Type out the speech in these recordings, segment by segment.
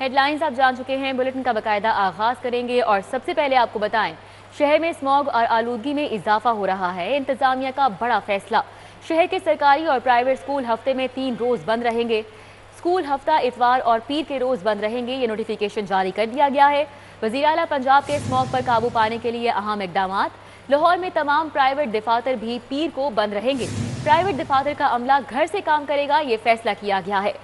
Headlines आप जान चुके हैं, बुलेटिन का बाकायदा आगाज करेंगे और सबसे पहले आपको बताएं, शहर में स्मॉग और आलूदगी में इजाफा हो रहा है। इंतजामिया का बड़ा फैसला, शहर के सरकारी और प्राइवेट स्कूल हफ्ते में 3 रोज बंद रहेंगे। स्कूल हफ्ता इतवार और पीर के रोज बंद रहेंगे। ये नोटिफिकेशन जारी कर दिया गया है। वज़ीर आला पंजाब के स्मॉग पर काबू पाने के लिए अहम इकदाम। लाहौर में तमाम प्राइवेट दफातर भी पीर को बंद रहेंगे। प्राइवेट दफातर का अमला घर से काम करेगा, ये फैसला किया गया है।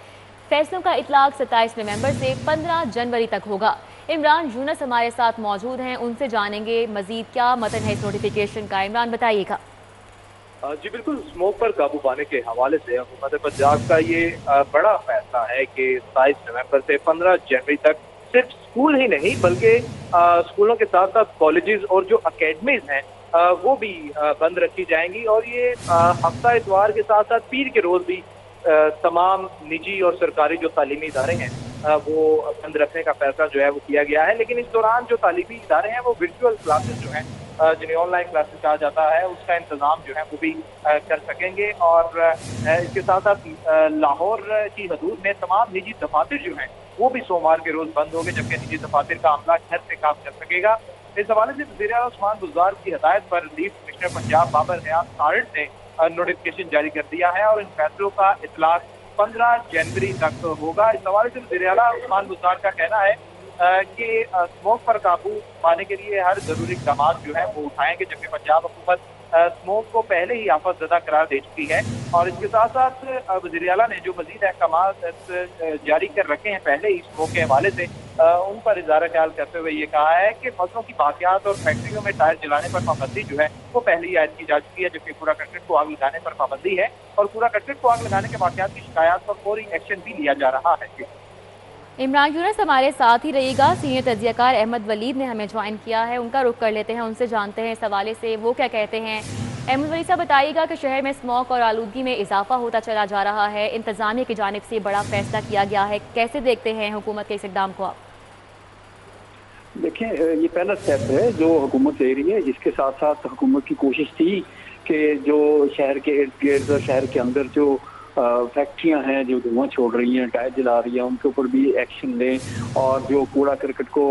फैसलों का इतलाक 27 नवंबर से 15 जनवरी तक होगा। इमरान यूनुस हमारे साथ मौजूद हैं, उनसे जानेंगे मजीद क्या मतन है इस नोटिफिकेशन का। इमरान बताइएगा। जी बिल्कुल, स्मोक पर काबू पाने के हवाले से हुकूमत पंजाब का ये बड़ा फैसला है कि 27 नवंबर से 15 जनवरी तक सिर्फ स्कूल ही नहीं बल्कि स्कूलों के साथ साथ कॉलेजेस और जो अकेडमीज हैं वो भी बंद रखी जाएंगी। और ये हफ्ता इतवार के साथ साथ पीर के रोज भी तमाम निजी और सरकारी जो तालीमी इदारे हैं वो बंद रखने का फैसला जो है वो किया गया है। लेकिन इस दौरान जो तालीमी इदारे हैं वो वर्चुअल क्लासेस जो हैं जिन्हें ऑनलाइन क्लासेस कहा जाता है उसका इंतजाम जो है वो भी कर सकेंगे। और इसके साथ साथ लाहौर की हदूद में तमाम निजी दफातर जो हैं वो भी सोमवार के रोज बंद होंगे, जबकि निजी दफातर का अमला घर से काम कर सकेगा। इस हवाले से वज़ीर आला उस्मान बुज़दार की हिदायत पर लीड कमिश्नर पंजाब बाबर हयात सारड ने नोटिफिकेशन जारी कर दिया है और इन फैसलों का इतलाक 15 जनवरी तक होगा। इस हवाले से वज़ीर आला उस्मान बुज़दार का कहना है कि स्मोक पर काबू पाने के लिए हर जरूरी इक़दाम जो है वो उठाएंगे, जबकि पंजाब हुकूमत स्मोक को पहले ही आफत ज़दा करार दे चुकी है। और इसके साथ साथ वज़ीर आला ने जो मज़ीद अहकाम जारी कर रखे हैं पहले ही स्मोक के हवाले से उन पर इज़हार ख्याल करते हुए ये कहा है कि फसलों की बाकियात और फैक्ट्रियों में टायर जलाने पर पाबंदी जो है वो पहले ही आयद की जा चुकी है, जबकि कूड़ा करकट को आग लगाने पर पाबंदी है और कूड़ा करकट को आग लगाने के वाकयात की शिकायत पर फौरी एक्शन भी लिया जा रहा है। इमरान यूनुस हमारे साथ ही रहिएगा। सीनियर तज्जियाकार अहमद वलीद ने हमें ज्वाइन किया है, उनका रुख कर लेते हैं, उनसे जानते हैं इस हवाले से वो क्या कहते हैं। अहमद वलीद साहब बताइएगा कि शहर में स्मॉग और आलूदगी में इजाफा होता चला जा रहा है, इंतजामिया की जानिब से बड़ा फैसला किया गया है, कैसे देखते हैं हुकूमत के इस इकदाम को आप? देखें, ये पहला स्टेप है जो हुकूमत ले रही है, जिसके साथ साथ हुकूमत की कोशिश थी कि जो शहर के इर्द गिर्द और शहर के अंदर जो फैक्ट्रियां हैं जो धुआं छोड़ रही हैं, टायर जला रही हैं, उनके ऊपर भी एक्शन लें और जो कूड़ा करकट को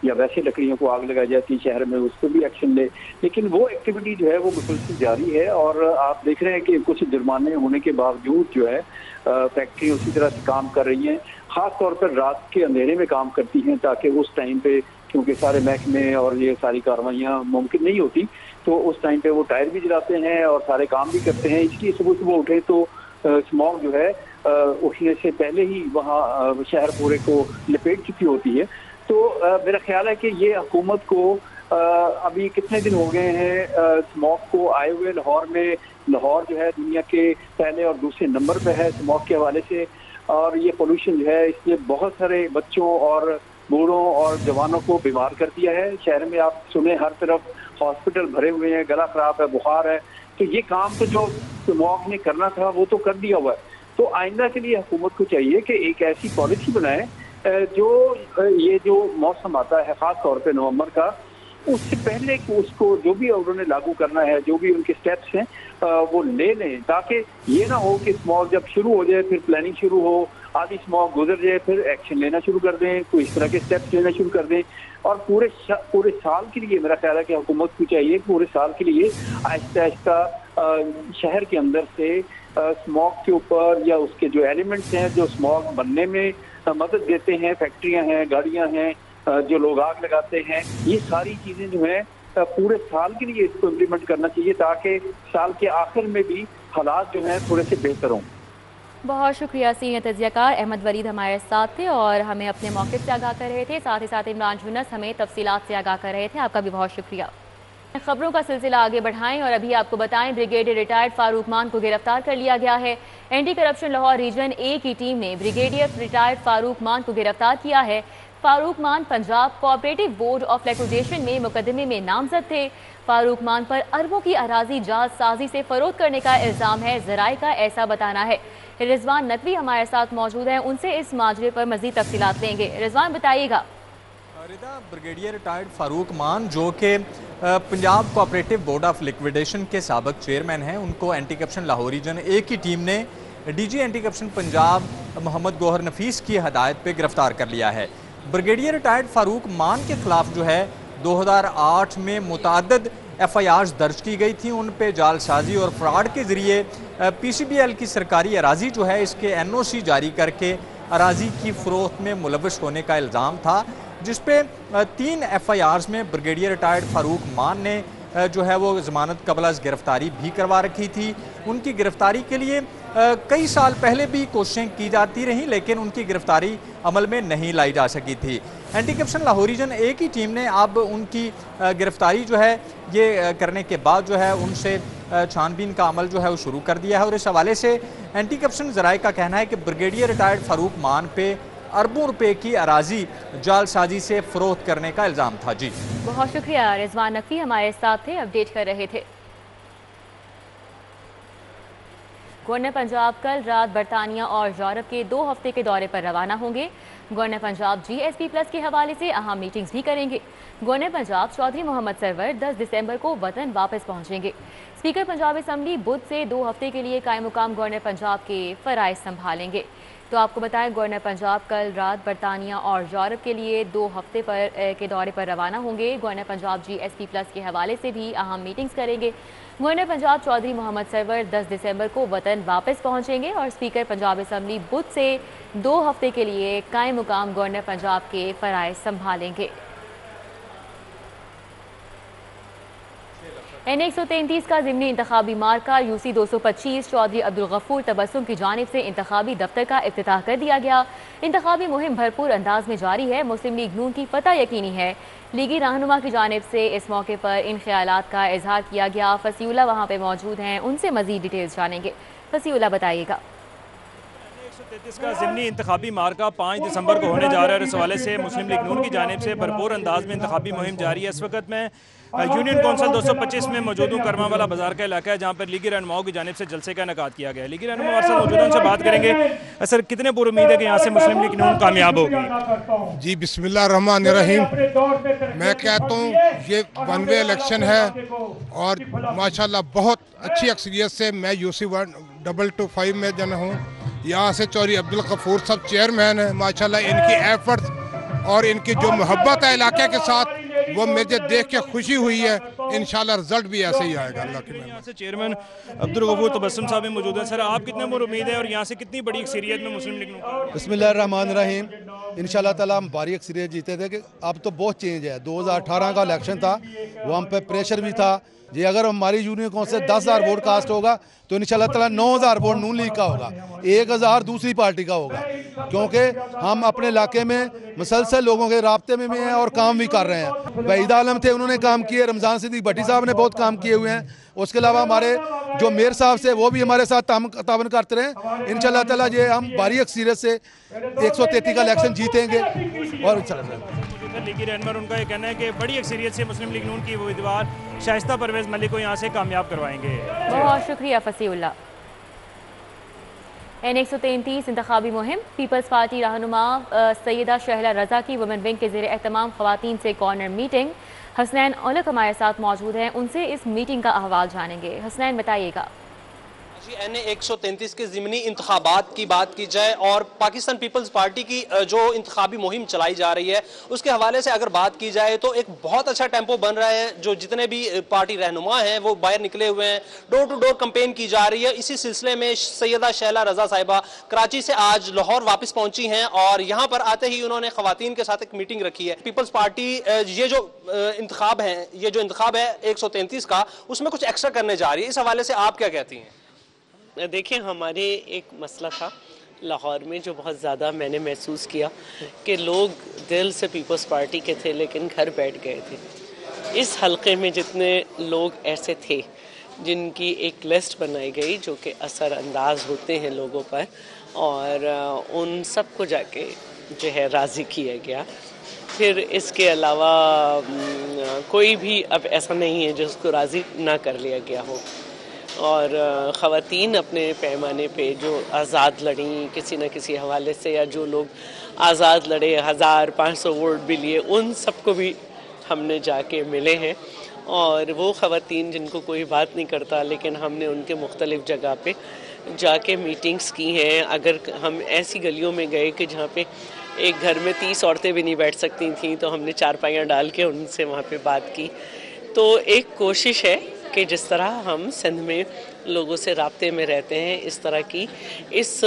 या वैसे लकड़ियों को आग लगाई जाती है शहर में उस पर भी एक्शन ले। लेकिन वो एक्टिविटी जो है वो मुसलसल जारी है और आप देख रहे हैं कि कुछ जुर्माने होने के बावजूद जो है फैक्ट्री उसी तरह से काम कर रही हैं। खास तौर पर रात के अंधेरे में काम करती हैं ताकि उस टाइम पे, क्योंकि सारे महकमे और ये सारी कार्रवाइयाँ मुमकिन नहीं होती, तो उस टाइम पे वो टायर भी जलाते हैं और सारे काम भी करते हैं। इसलिए सुबह सुबह उठे तो स्मॉग जो है उठने से पहले ही वहाँ शहर पूरे को लपेट चुकी होती है। तो मेरा ख्याल है कि ये हुकूमत को अभी कितने दिन हो गए हैं स्मॉग को आए हुए। लाहौर में, लाहौर जो है दुनिया के पहले और दूसरे नंबर पे है स्मॉग के हवाले से, और ये पोल्यूशन जो है इसने बहुत सारे बच्चों और बूढ़ों और जवानों को बीमार कर दिया है। शहर में आप सुने हर तरफ हॉस्पिटल भरे हुए हैं, गला खराब है, बुखार है। तो ये काम तो जो स्मॉग ने करना था वो तो कर दिया हुआ है। तो आइंदा के लिए हुकूमत को चाहिए कि एक ऐसी पॉलिसी बनाए जो ये जो मौसम आता है खास तौर पे नवंबर का, उससे पहले उसको जो भी उन्होंने लागू करना है, जो भी उनके स्टेप्स हैं वो ले लें, ताकि ये ना हो कि स्मॉग जब शुरू हो जाए फिर प्लानिंग शुरू हो, आधी स्मॉग गुजर जाए फिर एक्शन लेना शुरू कर दें, कोई इस तरह के स्टेप्स लेना शुरू कर दें। और पूरे साल के लिए मेरा ख्याल है कि हुकूमत को चाहिए पूरे साल के लिए आहिस्ता आहिस्ता शहर के अंदर से स्मॉग के ऊपर या उसके जो एलिमेंट्स हैं जो स्मॉग बनने में मदद देते हैं, फैक्ट्रियां हैं, गाड़ियां हैं, जो लोग आग लगाते हैं, ये सारी चीजें जो है पूरे साल के लिए इसको इम्प्लीमेंट करना चाहिए ताकि साल के आखिर में भी हालात जो हैं थोड़े से बेहतर हों। बहुत शुक्रिया। सीनियर तज्जियाकार अहमद वलीद हमारे साथ थे और हमें अपने मौके से आगाह कर रहे थे, साथ ही साथ इमरान यूनुस हमें तफसीलात से आगाह कर रहे थे। आपका भी बहुत शुक्रिया। खबरों का सिलसिला आगे बढ़ाएं और अभी आपको बताएं, ब्रिगेडियर रिटायर्ड फारूक मान को गिरफ्तार कर लिया गया है। Anti corruption Lahore region A की टीम ने ब्रिगेडियर रिटायर्ड फारूक मान को गिरफ्तार किया है। फारूक मान Punjab cooperative board of liquidation में मुकदमे में नामजद थे। फारूक मान पर अरबों की अराजी जालसाजी से फरोख्त करने का इल्जाम है, जराए का ऐसा बताना है। रिजवान नकवी हमारे साथ मौजूद हैं, उनसे इस माजरे पर मजीद तफसीलात लेंगे। रिजवान बताइएगा। ब्रिगेडियर रिटायर्ड फारूक मान जो कि Punjab cooperative board of liquidation के साबिक चेयरमैन हैं, उनको anti corruption Lahore region A की टीम ने DG anti corruption Punjab Mohammad Gauhar Nafees की हदायत पे गिरफ्तार कर लिया है। ब्रिगेडियर रिटायर्ड फारूक मान के खिलाफ जो है 2008 में मुताद्दद FIRs दर्ज की गई थी। उन पे जालसाजी और फ्रॉड के ज़रिए PCBL की सरकारी अराजी जो है इसके NOC जारी करके अराजी की फ़रोख्त में मुलविस होने का इल्ज़ाम था, जिस पे 3 FIRs में ब्रिगेडियर रिटायर्ड फारूक मान ने जो है वो ज़मानत कबल गिरफ्तारी भी करवा रखी थी। उनकी गिरफ्तारी के लिए कई साल पहले भी कोशिशें की जाती रहीं, लेकिन उनकी गिरफ्तारी अमल में नहीं लाई जा सकी थी। Anti corruption Lahore region A की टीम ने अब उनकी गिरफ्तारी जो है ये करने के बाद जो है उनसे छानबीन का अमल जो है वो शुरू कर दिया है। और इस हवाले से एंटी करप्शन ज़राए का कहना है कि ब्रिगेडियर रिटायर्ड फारूक मान पे अरबों रुपए की अराजी जालसाजी से फरोख्त करने का इल्ज़ाम था। जी बहुत शुक्रिया, रिजवान नकवी हमारे साथ थे, अपडेट कर रहे थे। गवर्नर पंजाब कल रात बरतानिया और यूरोप के 2 हफ्ते के दौरे पर रवाना होंगे। गवर्नर पंजाब GSP+ के हवाले से अहम मीटिंग्स भी करेंगे। गवर्नर पंजाब चौधरी मोहम्मद सरवर 10 दिसंबर को वतन वापस पहुंचेंगे। स्पीकर पंजाब असम्बली बुध से 2 हफ्ते के लिए कायम मुकाम गवर्नर पंजाब के फ़राइज़ संभालेंगे। तो आपको बताएं, गवर्नर पंजाब कल रात बरतानिया और यूरोप के लिए 2 हफ्ते के दौरे पर रवाना होंगे। गवर्नर पंजाब GSP+ के हवाले से भी अहम मीटिंग्स करेंगे। गवर्नर पंजाब चौधरी मोहम्मद सरवर 10 दिसंबर को वतन वापस पहुंचेंगे और स्पीकर पंजाब असम्बली बुध से 2 हफ्ते के लिए कायम मुकाम गवर्नर पंजाब के फ़राइज़ संभालेंगे। N133 का ज़िमनी इंतखाबी मार्का UC 225 चौधरी अब्दुल गफूर तबस्सुम की जानिब से इंतखाबी दफ्तर का इफ्तिताह कर दिया गया। इंतखाबी मुहिम भरपूर अंदाज में जारी है। मुस्लिम लीग नून की फतह यकीनी है। लीगी रहनुमा की जानिब से इस मौके पर इन ख्यालात का इजहार किया गया। फसीउल्ला वहाँ पे मौजूद हैं, उनसे मज़ीद डिटेल्स जानेंगे। फसीउल्ला बताइएगा। 133 का ज़िमनी इंतखाबी मार्का 5 दिसंबर को होने जा रहा है। इस हवाले से मुस्लिम लीग नून की जानिब से भरपूर अंदाज में इंतखाबी मुहिम जारी है। इस वक्त मैं यूनियन कौंसल 225 में मौजूद हूँ। करमा वाला बाजार का इलाका है, जहाँ पर लीगी रहनुमाओं की जानिब से जलसे का इनेकाद किया गया है। लीगी रहनुमा हमारे साथ मौजूद हैं, उनसे बात करेंगे। सर, कितने पूरी उम्मीद है कि यहाँ से मुस्लिम लीग नून कामयाब होगी? जी बिस्मिल्लाहिर्रहमानिर्रहीम। मैं कहता हूँ ये वन वे इलेक्शन है और माशाल्लाह बहुत अच्छी अक्सरियत से मैं UC 225 में जन हूँ। यहाँ से चौधरी अब्दुल गफूर सब चेयरमैन है। माशाल्लाह इनकी एफर्ट्स और इनकी जो मोहब्बत है इलाके के साथ, वो मुझे देख के खुशी हुई है। इंशाल्लाह रिजल्ट भी ऐसे ही आएगा अल्लाह की मेहरबानी। यहाँ से चेयरमैन अब्दुल गफूर तबस्सुम साहब भी मौजूद हैं। सर, आप कितने पर उम्मीद है और यहाँ से कितनी बड़ी अक्सरियत में मुस्लिम लीग नून? बिस्मिल्लाहिर्रहमानिर्रहीम। इंशाल्लाह ताला हम भारी अक्सरियत जीते थे कि अब तो बहुत चेंज है। 2018 का इलेक्शन था, वो हम पे प्रेशर भी था जी। अगर हमारी यूनियन कौंसिल 10,000 वोट कास्ट होगा तो इंशाल्लाह ताला 9,000 वोट नून लीग का होगा, 1,000 दूसरी पार्टी का होगा। क्योंकि हम अपने इलाके में मुसलसल लोगों के राब्ते में भी हैं और काम भी कर रहे हैं। वहीद आलम थे, उन्होंने काम किए। रमज़ान सिद्दीक भट्टी साहब ने बहुत काम किए हुए हैं। उसके अलावा हमारे जो मेयर साहब से वो भी हमारे साथ तावन करते रहे। इंशाल्लाह ताला ये हम भारी अक्सरियत से 133 का इलेक्शन जीतेंगे। और लीगी रहनुमा उनका ये कहना है कि बड़ी अक्सरियत से मुस्लिम लीग नून की उम्मीदवार शाइस्ता परवेज़ मलिक को यहाँ से कामयाब करवाएंगे। बहुत शुक्रिया फसीउल्ला। N133 इंतखाबी मुहिम। पीपल्स पार्टी रहनुमा सैयदा शहला रजा की वुमेन विंग के ज़ेर एहतमाम ख़वातीन से कॉर्नर मीटिंग। हसनैन औलक हमारे साथ मौजूद हैं, उनसे इस मीटिंग का अहवाल जानेंगे। हसनैन बताइएगा। N133 के ज़िमनी इंतखाबात की बात की जाए और पाकिस्तान पीपल्स पार्टी की जो इंतखाबी मुहिम चलाई जा रही है उसके हवाले से अगर बात की जाए तो एक बहुत अच्छा टेम्पो बन रहा है। जो जितने भी पार्टी रहनुमा हैं वो बाहर निकले हुए हैं, डोर टू डोर कंपेन की जा रही है। इसी सिलसिले में सैयदा शहला रजा साहिबा कराची से आज लाहौर वापस पहुंची हैं और यहाँ पर आते ही उन्होंने खवातीन के साथ एक मीटिंग रखी है। पीपल्स पार्टी ये जो इंतखाब है 133 का, उसमें कुछ एक्स्ट्रा करने जा रही है। इस हवाले से आप क्या कहती हैं? देखिए, हमारे एक मसला था लाहौर में जो बहुत ज़्यादा मैंने महसूस किया कि लोग दिल से पीपल्स पार्टी के थे लेकिन घर बैठ गए थे। इस हलके में जितने लोग ऐसे थे जिनकी एक लिस्ट बनाई गई जो कि असरअंदाज होते हैं लोगों पर, और उन सब को जाके जो है राज़ी किया गया। फिर इसके अलावा कोई भी अब ऐसा नहीं है जिसको राज़ी ना कर लिया गया हो। और ख़वातीन अपने पैमाने पे जो आज़ाद लड़ी किसी न किसी हवाले से, या जो लोग आज़ाद लड़े 1500 वोट भी लिए, उन सबको भी हमने जाके मिले हैं। और वो ख़वातीन जिनको कोई बात नहीं करता लेकिन हमने उनके मुख्तलिफ़ जगह पे जाके मीटिंग्स की हैं। अगर हम ऐसी गलियों में गए कि जहाँ पे एक घर में 30 औरतें भी नहीं बैठ सकती थीं, तो हमने चारपाइयाँ डाल के उनसे वहाँ पे बात की। तो एक कोशिश है कि जिस तरह हम सिंध में लोगों से राब्ते में रहते हैं, इस तरह की इस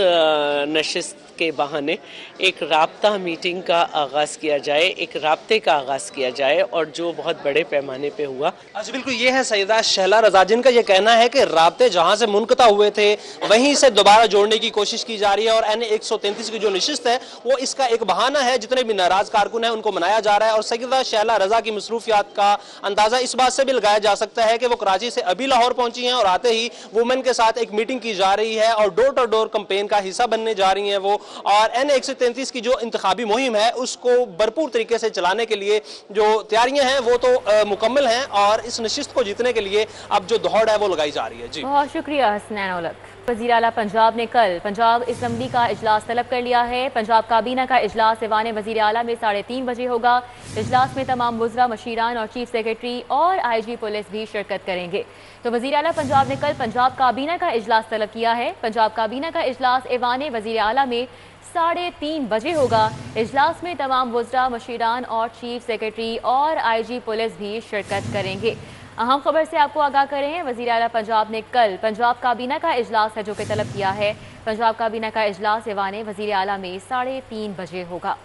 नशिस्त के बहाने एक राब्ता मीटिंग का आगाज़ किया जाए, एक राब्ते का आगाज़ किया जाए, और जो बहुत बड़े पैमाने पे हुआ। अच्छा, बिल्कुल ये है सैयदा शहला रज़ा, जिनका ये कहना है कि राब्ते जहाँ से मुनक़ता हुए थे वहीं से दोबारा जोड़ने की कोशिश की जा रही है, और NA 133 की जो नशिस्त है वो इसका एक बहाना है। जितने भी नाराज़ कारकुन हैं उनको मनाया जा रहा है, और सैयदा शहला रज़ा की मसरूफियात का अंदाज़ा इस बात से भी लगाया जा सकता है कि वो कराची से अभी लाहौर पहुंची हैं और आते ही वुमेन के साथ एक मीटिंग की जा रही है और डोर टू डोर कैंपेन का हिस्सा बनने जा रही हैं वो, और NA 133 की जो इंतखाबी मुहिम है उसको भरपूर तरीके से चलाने के लिए जो तैयारियां हैं वो तो मुकम्मल हैं, और इस नशिस्त को जीतने के लिए अब जो दौड़ है वो लगाई जा रही है। जी बहुत शुक्रिया हसनैन औलख। वज़ीर आला पंजाब ने कल पंजाब असम्बली का इजलास तलब कर लिया है। पंजाब काबीना का इजलास ऐवान वज़ीर आला में 3:30 बजे होगा। इजलास में तमाम वज़रा, मशीरान और चीफ सेक्रेटरी और IG पुलिस भी शिरकत करेंगे। तो वज़ीर आला पंजाब ने कल पंजाब काबीना का इजलास तलब किया है। पंजाब काबीना का इजलास ऐवान वज़ीर आला में 3:30 बजे होगा। इजलास में तमाम वज़रा, मशीरान और चीफ सेक्रेटरी और IG पुलिस भी शिरकत करेंगे। अहम खबर से आपको आगाह करें, वज़ीर आला पंजाब ने कल पंजाब काबीना का इजलास है जो कि तलब किया है। पंजाब काबीना का इजलास ऐवान वज़ीर आला में 3:30 बजे होगा।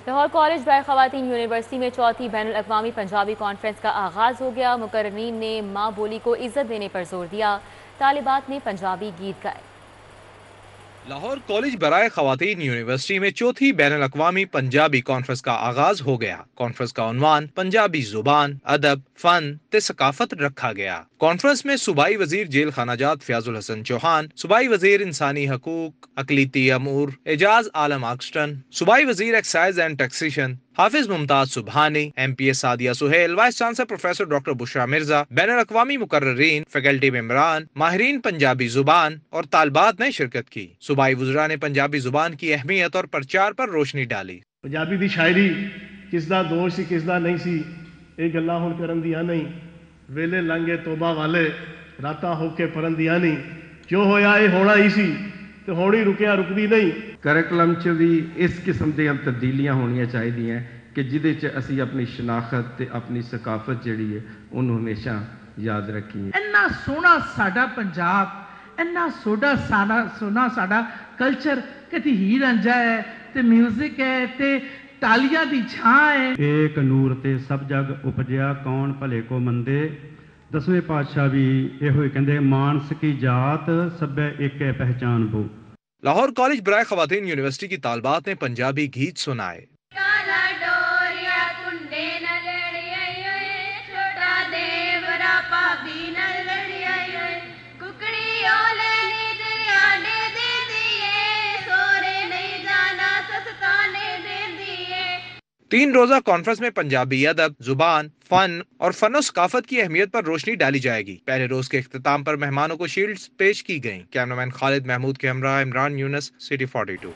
लाहौर कॉलेज बाय ख़वातीन यूनिवर्सिटी में चौथी बैनुल अक़वामी पंजाबी कॉन्फ्रेंस का आगाज़ हो गया। मुकर्ररीन ने माँ बोली को इज्जत देने पर जोर दिया। तालिबात ने पंजाबी गीत गाए। लाहौर कॉलेज बराए ख़वातीन यूनिवर्सिटी में चौथी बैनुल अक़वामी पंजाबी कॉन्फ्रेंस का आगाज हो गया। कॉन्फ्रेंस का उन्वान पंजाबी जुबान, अदब, फन ते सकाफत रखा गया। कॉन्फ्रेंस में सूबाई वजीर जेल खानाजात फयाजुल हसन चौहान, सूबाई वजीर इंसानी हकूक अकलीती अमूर एजाज आलम आक्सटन, सूबाई वजीर excise and taxation Hafiz Mumtaz Subhani, MPS Sadia Suhail, vice chancellor professor doctor Bushra Mirza, बैनुल अक़वामी मुकर्ररीन, फैकल्टी मेंबरान, माहिरीन पंजाबी जुबान और तालबात ने शिरकत की। सूबाई वज़रा ने पंजाबी जुबान की अहमियत और प्रचार पर रोशनी डाली। पंजाबी दी शायरी किसदा दोष सी किसदा नहीं सी, ये गल्लां हुण करन दियां नहीं, वेले लंघे तोबा वाले रातां होके परन दियां नहीं, जो होया ये होना ही सी तो होनी रुकिया रुकदी नहीं। करैकुलम च भी इस किस्म दी तब्दीलियां होनियां चाहिए कि जिहदे च असी अपनी शनाखत ते अपनी सकाफत जिहड़ी है उन्होंने हमेशा याद रखीए। इन्ना सोहना साडा पंजाब, इन्ना सोहना साडा कल्चर, कदी हीर रांझा है ते म्यूजिक है ते तालियां दी छां है। एक नूर ते सब जग उपजया कौन भले को मंदे, 10वें पातशाह भी एहो कहंदे मानस की जात सब्बे एक है पहचान बो। लाहौर कॉलेज बराए ख़वातीन यूनिवर्सिटी की तालबात ने पंजाबी गीत सुनाए। तीन रोजा कॉन्फ्रेंस में पंजाबी अदब, जुबान, फन और फनो सकाफत की अहमियत पर रोशनी डाली जाएगी। पहले रोज के इख्तिताम पर मेहमानों को शील्ड्स पेश की गयी। कैमरामैन खालिद महमूद के हमरा इमरान यूनस, सिटी 42।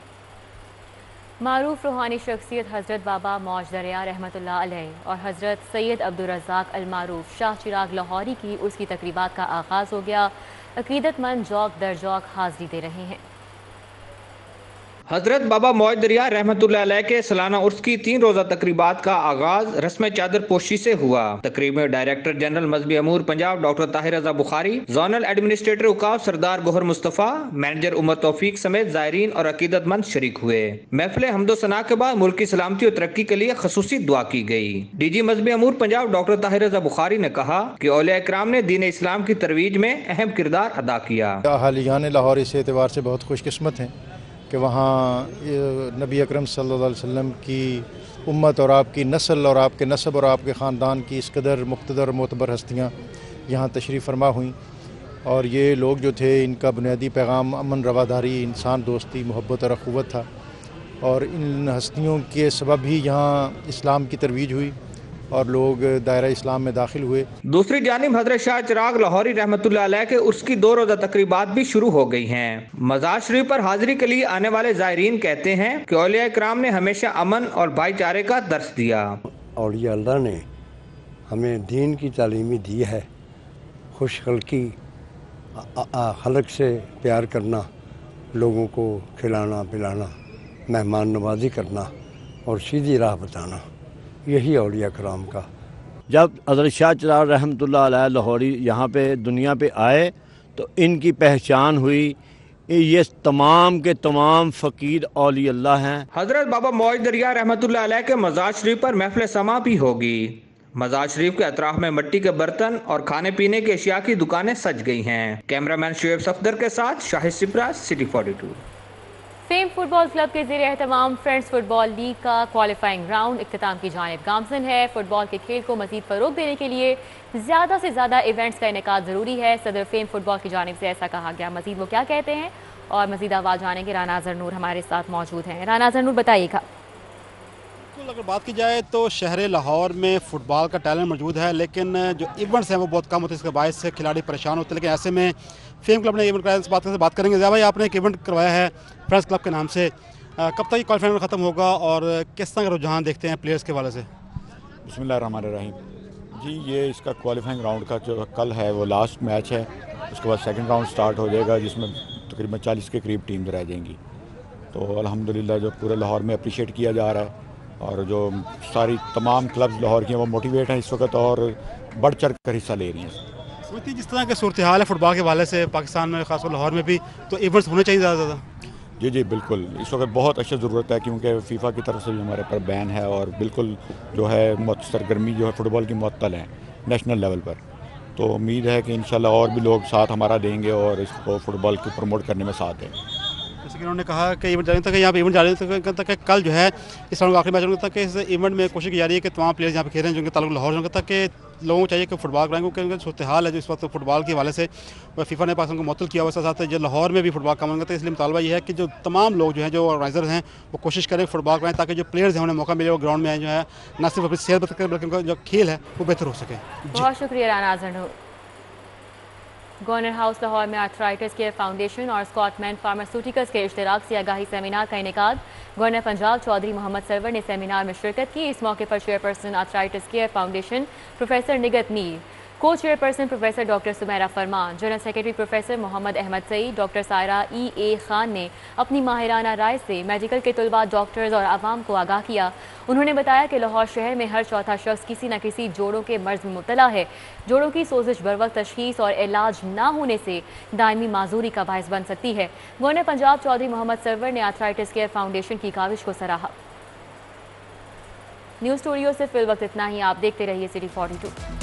मारूफ रूहानी शख्सियत हज़रत बाबा मौज दरिया रहमतुल्लाह अलैह और हज़रत सैयद अब्दुल रज़ाक अल मारूफ शाह चिराग लाहौरी की उसकी तकरीबात का आगाज़ हो गया। अकीदतमंद जौक दर जौक हाज़री दे रहे हैं। हजरत बाबा मौज दरिया रहमतुल्लाह अलैह के सालाना उर्स की 3 रोजा तकरीबात का आगाज रस्म चादर पोशी से हुआ। तकरीब में डायरेक्टर जनरल मजहबी अमूर पंजाब डॉक्टर ताहिर रजा बुखारी, जोनल एडमिनिस्ट्रेटर उकाब सरदार गोहर मुस्तफ़ा, मैनेजर उमर तौफीक समेत ज़ायरीन और अकीदतमंद शरीक हुए। महफिल हमदो सना के बाद मुल्क की सलामती और तरक्की के लिए खसूसी दुआ की गई। DG मजहबी अमूर पंजाब डॉक्टर ताहिर रजा बुखारी ने कहा कि औलिया इकराम ने दीन इस्लाम की तरवीज में अहम किरदार अदा किया। अहालियान लाहौर इस एतबार से बहुत खुशकिस्मत हैं कि वहाँ नबी अकरम सल्लल्लाहु अलैहि वसल्लम की उम्मत और आपकी नस्ल और आपके नस्ब और आपके ख़ानदान की इस कदर मुक़्तदर मोतबर हस्तियाँ यहाँ तशरीफ़ फरमा हुई। और ये लोग जो थे इनका बुनियादी पैगाम अमन, रवादारी, इंसान दोस्ती, मोहब्बत और अख़ुवत था। और इन हस्तियों के सबब ही यहाँ इस्लाम की तरवीज हुई और लोग दायरा इस्लाम में दाखिल हुए। दूसरी जानिब हजरत शाह चिराग लाहौरी रहमतुल्लाह अलैह के उसकी 2 रोजा तकरीबात भी शुरू हो गई हैं। मज़ार शरीफ पर हाजिरी के लिए आने वाले ज़ायरीन कहते हैं कि औलिया इकराम ने हमेशा अमन और भाईचारे का दर्स दिया। औलिया अल्लाह ने हमें दीन की तालीमी दी है, खुश खल्की, खलक से प्यार करना, लोगों को खिलाना पिलाना, मेहमान नवाजी करना और सीधी राह बताना, यही औलिया कराम का। जब हज़रत शाह चिराग रहमतुल्लाह अलैह लाहौरी यहाँ पे दुनिया पे आए तो इनकी पहचान हुई, ये तमाम के तमाम फ़कीर औलिया अल्लाह हैं। हजरत बाबा मौज दरिया रहमतुल्लाह अलैह के मज़ार शरीफ पर महफिल समा भी होगी। मज़ार शरीफ के अतराफ में मिट्टी के बर्तन और खाने पीने की अशिया की दुकानें सज गई हैं। कैमरामैन शुएब सफदर के साथ Shahid Shipra, city 42। Fame football club के ज़ेरे एहतमाम फ्रेंड्स फुटबॉल लीग का क्वालिफाइंग राउंड इख्तिताम की जानिब गामज़न है। फुटबॉल के खेल को मज़ीद फ़रोग़ देने के लिए ज़्यादा से ज़्यादा इवेंट्स का इनेकाद ज़रूरी है। सदर फेम फुटबॉल की जानिब से ऐसा कहा गया। मज़ीद वो क्या कहते हैं और मज़ीद आवाज़ जानेंगे। राना अज़हर नूर हमारे साथ मौजूद हैं। राना अज़हर नूर, बताइएगा। अगर बात की जाए तो शहर लाहौर में फ़ुटबॉल का टैलेंट मौजूद है, लेकिन जो इवेंट्स हैं वो बहुत कम होते हैं, इसके बायस से खिलाड़ी परेशान होते हैं। लेकिन ऐसे में फेम क्लब ने इवेंट कराया, इस बात करेंगे। ज़्यादा भाई, आपने एक इवेंट करवाया है फ्रेंड्स क्लब के नाम से, कब तक ये क्वालिफाइनल ख़त्म होगा और किस तरह का रुझान देखते हैं प्लेयर्स के वाले से? बिस्मिल्लाहिर्रहमानिर्रहीम जी, ये इसका क्वालिफाइंग राउंड का जो कल है वो लास्ट मैच है। उसके बाद सेकंड राउंड स्टार्ट हो जाएगा जिसमें तकरीबन 40 के करीब टीम्स रह जाएंगी। तो अल्हम्दुलिल्लाह जो पूरे लाहौर में अप्रिशिएट किया जा रहा है और जो सारी तमाम क्लब्स लाहौर की हैं वो मोटिवेट हैं इस वक्त और बढ़ चढ़ कर हिस्सा ले रही हैं। समझती जिस तरह की सूरत हाल है फुटबॉल के हवाले से पाकिस्तान में, खासकर लाहौर में भी, तो इवेंट्स होने चाहिए ज़्यादा से ज़्यादा। जी बिल्कुल, इस वक्त बहुत अच्छी ज़रूरत है क्योंकि फीफा की तरफ से भी हमारे पर बैन है और बिल्कुल जो है सरगर्मी जो है फ़ुटबॉल की मुअत्तल है नेशनल लेवल पर। तो उम्मीद है कि इंशाल्लाह और भी लोग साथ हमारा देंगे और इसको फ़ुटबॉल को प्रमोट करने में साथ दें। जैसे कि उन्होंने कहा कि इवेंट जाने तक यहाँ पे इवेंट जाने तक कल जो है इस राउंड का आखिरी मैच तक इस इवेंट में कोशिश की जा रही है कि तमाम प्लेयर्स यहाँ पे खेल रहे हैं जिनके ताल्लुक लाहौर होंगे, तक कि लोगों को चाहिए कि फुटबॉल कराएंगे, क्योंकि सूरत हाल है जो इस वक्त फुटबॉल के हवाले से फीफा ने पाकिस्तान को मुअत्तल किया हुआ, साथ जो लाहौर में भी फुटबॉल कम होंगे। तो इसलिए मुतालबा ये है कि जो तमाम लोग जो हैं, जो ऑर्गेनाइजर हैं, वो कोशिश करें फुटबॉल कराएं ताकि जो प्लेयर्स हैं उन्हें मौका मिले और ग्राउंड में जो है न सिर्फ अपनी सेहत बल्कि उनका जो खेल है वो बेहतर हो सके। बहुत शुक्रिया राना अज़हर। गवर्नर हाउस लाहौर में आर्थराइटिस केयर फाउंडेशन और स्कॉटमैन फार्मास्यूटिकल्स के इश्तराक से आगाही सेमिनार का इनेकाद। गवर्नर पंजाब चौधरी मोहम्मद सरवर ने सेमिनार में शिरकत की। इस मौके पर chairperson arthritis care foundation professor Nighat Mir, को chairperson professor doctor Sumaira Farman, general secretary professor Mohammad Ahmed Saeed, doctor Saira E.A. Khan ने अपनी माहिराना राय से मेडिकल के तलबा, डॉक्टर्स और आवाम को आगाह किया। उन्होंने बताया कि लाहौर शहर में हर चौथा शख्स किसी न किसी जोड़ों के मर्ज में मुब्तला है। जोड़ों की सोजिश बरवक्त तशखीस और इलाज ना होने से दायमी माजूरी का बायस बन सकती है। गवर्नर पंजाब चौधरी मोहम्मद सरवर ने आर्थराइटिस केयर फाउंडेशन की काविश को सराहा। न्यूज़ स्टूडियो से फिल वक्त इतना ही। आप देखते रहिए सिटी 42।